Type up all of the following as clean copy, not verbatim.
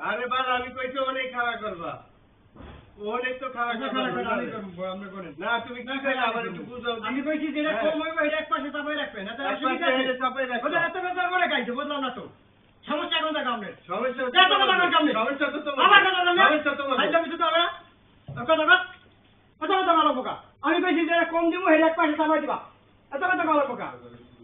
আরে বাবা আমি কইছি অনেক খারাপ করবা অনেক তো খারাপ করবা আমি করব আপনি করেন না তুমি কি কইলা আবার একটু বুঝাও আমি কইছি যেটা কম হইবে এটা এক পাশে চাপাই রাখবেন এটা অসুবিধা একপাশে আছে এটা চাপাই রাখো। ওটা এত বেজার করে গাইছে বুঝলাম না তো সমস্যা কোন জায়গা আপনার সমস্যা যা তো আমার কাম নেই সমস্যা তো তোমার আমার কথা না সমস্যা তোমার আইজা কিছু তো হবে না কথা কথা কথা কথা ভালো পোকা আমি কইছি যে কম দিব এটা এক পাশে চাপাই দিবা এত কথা ভালো পোকা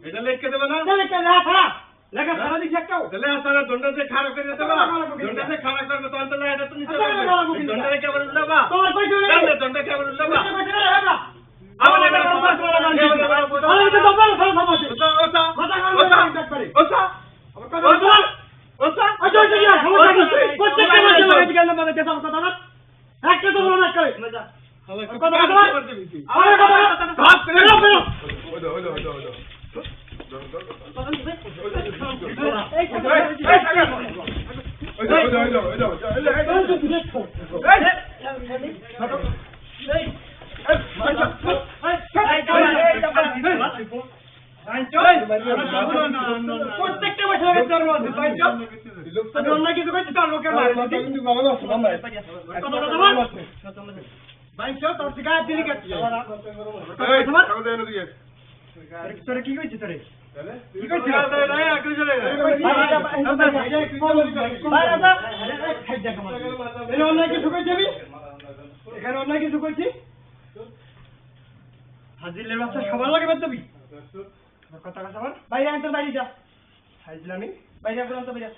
এটা লিখে দেবে না তাহলে কে না খারাপ লেখা সারা দিছে একটাও তাহলে আপনারা দণ্ডতে খারাপ করে দেবা দণ্ডতে খারাপ করবে তো অন্তত এটা তো নিতে পারবে দণ্ডতে কেবল দেবা তোমার কইছো না দণ্ডে দণ্ডে কেবল দেবা আমার এটা আমি তো দবাল খারাপ হবে ওসা ওসা মাথা ওসা খারাপ করে করে ওসা আমার কথা ওসা আচ্ছা আচ্ছা ইয়া সমস্যা কি প্রত্যেকটা মাসে লাগে কি কেন মানে দেখাও কথা না একটা তো বলো না করে কথা কথা আরে কথা ভাত করে না বেরো প্রত্যেকটা মাসে লাগে তোর মধ্যে আমি অন্য কিছু কইছি তোর লোকের মার বাইশো তোর থেকে গায়ে দিলি কাটছে তোরে কি কইছিস তোরে কি কইছিস এখানে অন্য কিছু কইছি আমি এখানে অন্য কিছু কইছি হাজির বাচ্চা সবার লাগে বাদ দিবি কথা কথা বাইরে আনতে বাইরে যা হাজির আমি বাইরে আসলাম তো বাইরে